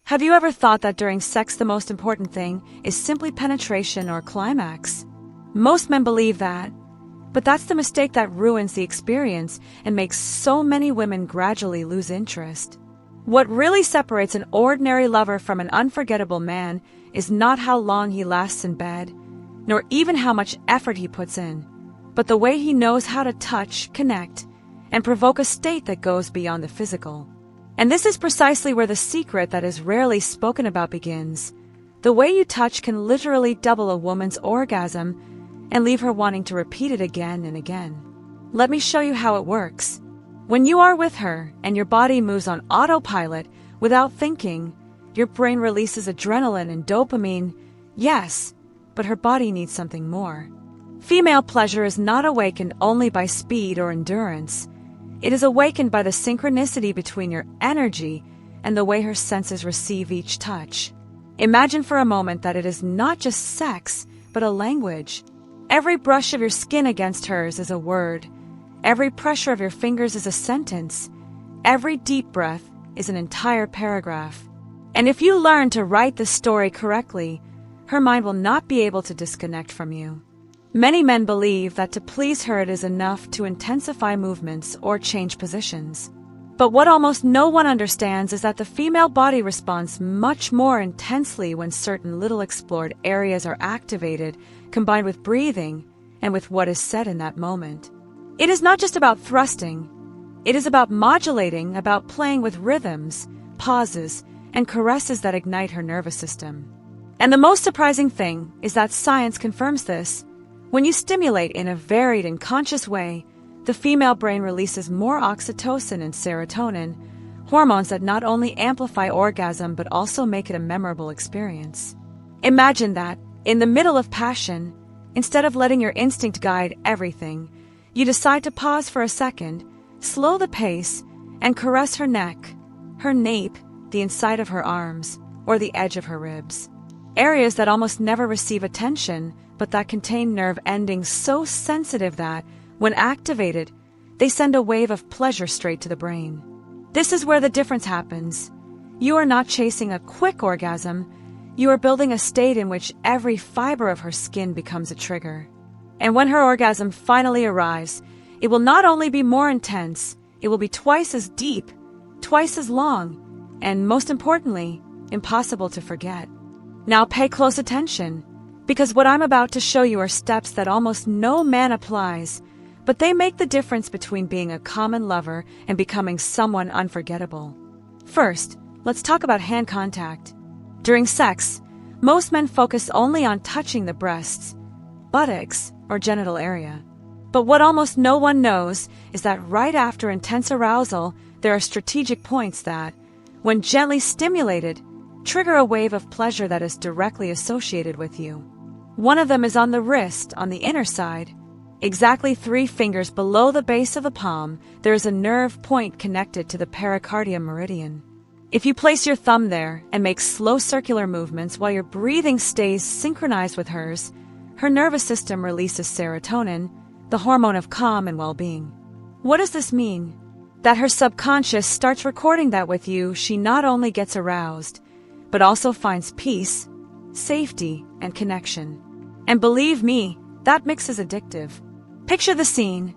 Have you ever thought that during sex the most important thing is simply penetration or climax? Most men believe that, but that's the mistake that ruins the experience and makes so many women gradually lose interest. What really separates an ordinary lover from an unforgettable man is not how long he lasts in bed, nor even how much effort he puts in, but the way he knows how to touch, connect, and provoke a state that goes beyond the physical. And this is precisely where the secret that is rarely spoken about begins. The way you touch can literally double a woman's orgasm and leave her wanting to repeat it again and again. Let me show you how it works. When you are with her and your body moves on autopilot without thinking, your brain releases adrenaline and dopamine. Yes, but her body needs something more. Female pleasure is not awakened only by speed or endurance. It is awakened by the synchronicity between your energy and the way her senses receive each touch. Imagine for a moment that it is not just sex, but a language. Every brush of your skin against hers is a word. Every pressure of your fingers is a sentence. Every deep breath is an entire paragraph. And if you learn to write this story correctly, her mind will not be able to disconnect from you. Many men believe that to please her it is enough to intensify movements or change positions. But what almost no one understands is that the female body responds much more intensely when certain little explored areas are activated, combined with breathing and with what is said in that moment. It is not just about thrusting. It is about modulating, about playing with rhythms, pauses, and caresses that ignite her nervous system. And the most surprising thing is that science confirms this. When you stimulate in a varied and conscious way, the female brain releases more oxytocin and serotonin, hormones that not only amplify orgasm but also make it a memorable experience. Imagine that, in the middle of passion, instead of letting your instinct guide everything, you decide to pause for a second, slow the pace, and caress her neck, her nape, the inside of her arms, or the edge of her ribs. Areas that almost never receive attention, but that contain nerve endings so sensitive that, when activated, they send a wave of pleasure straight to the brain. This is where the difference happens. You are not chasing a quick orgasm. You are building a state in which every fiber of her skin becomes a trigger. And when her orgasm finally arrives, it will not only be more intense, it will be twice as deep, twice as long, and most importantly, impossible to forget. Now pay close attention, because what I'm about to show you are steps that almost no man applies, but they make the difference between being a common lover and becoming someone unforgettable. First, let's talk about hand contact. During sex, most men focus only on touching the breasts, buttocks, or genital area. But what almost no one knows is that right after intense arousal, there are strategic points that, when gently stimulated, trigger a wave of pleasure that is directly associated with you. One of them is on the wrist, on the inner side. Exactly 3 fingers below the base of the palm, there is a nerve point connected to the pericardium meridian. If you place your thumb there and make slow circular movements while your breathing stays synchronized with hers, her nervous system releases serotonin, the hormone of calm and well-being. What does this mean? That her subconscious starts recording that with you, she not only gets aroused, but also finds peace, safety, and connection. And believe me, that mix is addictive. Picture the scene.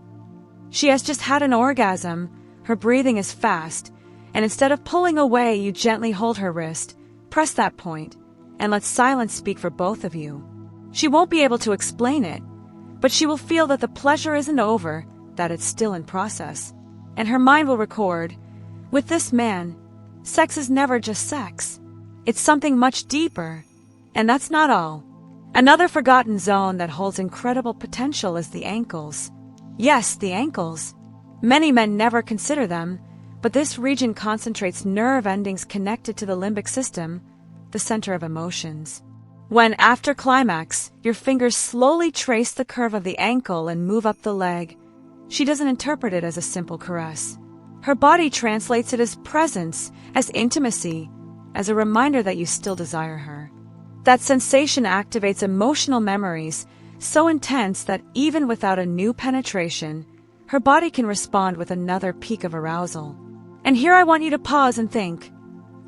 She has just had an orgasm, her breathing is fast, and instead of pulling away, you gently hold her wrist, press that point, and let silence speak for both of you. She won't be able to explain it, but she will feel that the pleasure isn't over, that it's still in process. And her mind will record, with this man, sex is never just sex. It's something much deeper. And that's not all. Another forgotten zone that holds incredible potential is the ankles. Yes, the ankles. Many men never consider them, but this region concentrates nerve endings connected to the limbic system, the center of emotions. When, after climax, your fingers slowly trace the curve of the ankle and move up the leg, she doesn't interpret it as a simple caress. Her body translates it as presence, as intimacy, as a reminder that you still desire her. That sensation activates emotional memories so intense that even without a new penetration, her body can respond with another peak of arousal. And here I want you to pause and think,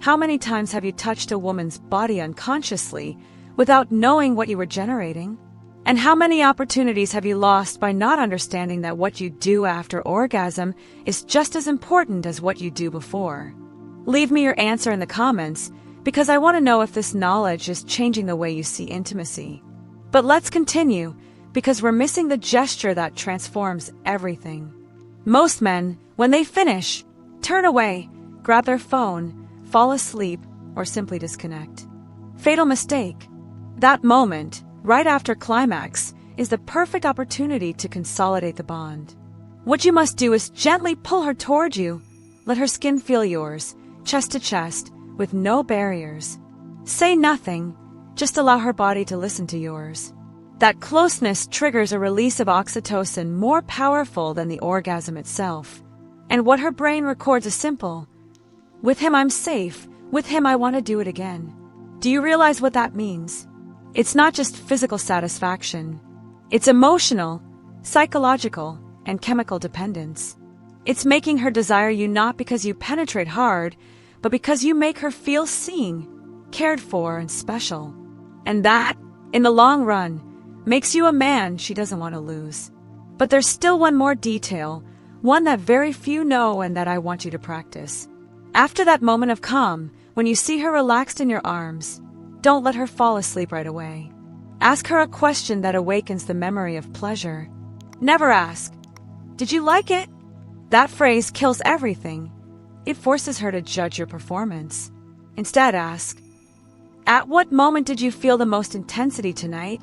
How many times have you touched a woman's body unconsciously without knowing what you were generating? And how many opportunities have you lost by not understanding that what you do after orgasm is just as important as what you do before? Leave me your answer in the comments, because I want to know if this knowledge is changing the way you see intimacy. But let's continue, because we're missing the gesture that transforms everything. Most men, when they finish, turn away, grab their phone, fall asleep, or simply disconnect. Fatal mistake. That moment, right after climax, is the perfect opportunity to consolidate the bond. What you must do is gently pull her toward you. Let her skin feel yours, chest to chest, with no barriers. Say nothing, just allow her body to listen to yours. That closeness triggers a release of oxytocin more powerful than the orgasm itself. And what her brain records is simple. With him I'm safe, with him I want to do it again. Do you realize what that means? It's not just physical satisfaction. It's emotional, psychological, and chemical dependence. It's making her desire you not because you penetrate hard, but because you make her feel seen, cared for, and special. And that, in the long run, makes you a man she doesn't want to lose. But there's still one more detail, one that very few know and that I want you to practice. After that moment of calm, when you see her relaxed in your arms, don't let her fall asleep right away. Ask her a question that awakens the memory of pleasure. Never ask, "Did you like it?" That phrase kills everything. It forces her to judge your performance. Instead, ask, "At what moment did you feel the most intensity tonight?"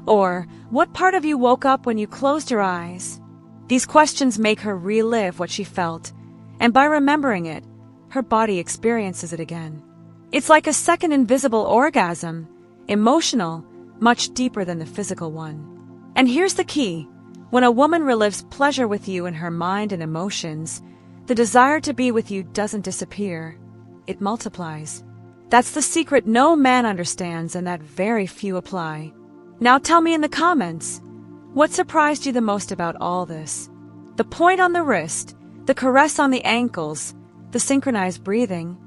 Or, "What part of you woke up when you closed your eyes?" These questions make her relive what she felt, and by remembering it, her body experiences it again. It's like a second invisible orgasm, emotional, much deeper than the physical one. And here's the key. When a woman relives pleasure with you in her mind and emotions, the desire to be with you doesn't disappear. It multiplies. That's the secret no man understands and that very few apply. Now tell me in the comments, what surprised you the most about all this? The point on the wrist, the caress on the ankles, the synchronized breathing,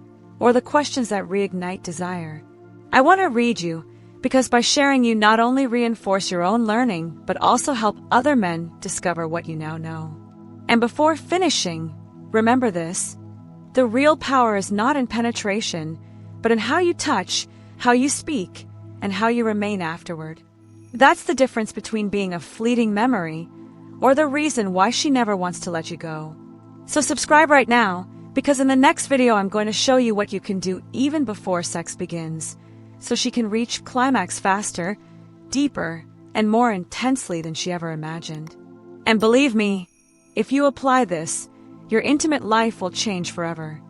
or the questions that reignite desire? I want to read you, because by sharing you not only reinforce your own learning, but also help other men discover what you now know. And before finishing, remember this: the real power is not in penetration, but in how you touch, how you speak, and how you remain afterward. That's the difference between being a fleeting memory or the reason why she never wants to let you go. So subscribe right now, because in the next video I'm going to show you what you can do even before sex begins, so she can reach climax faster, deeper, and more intensely than she ever imagined. And believe me, if you apply this, your intimate life will change forever.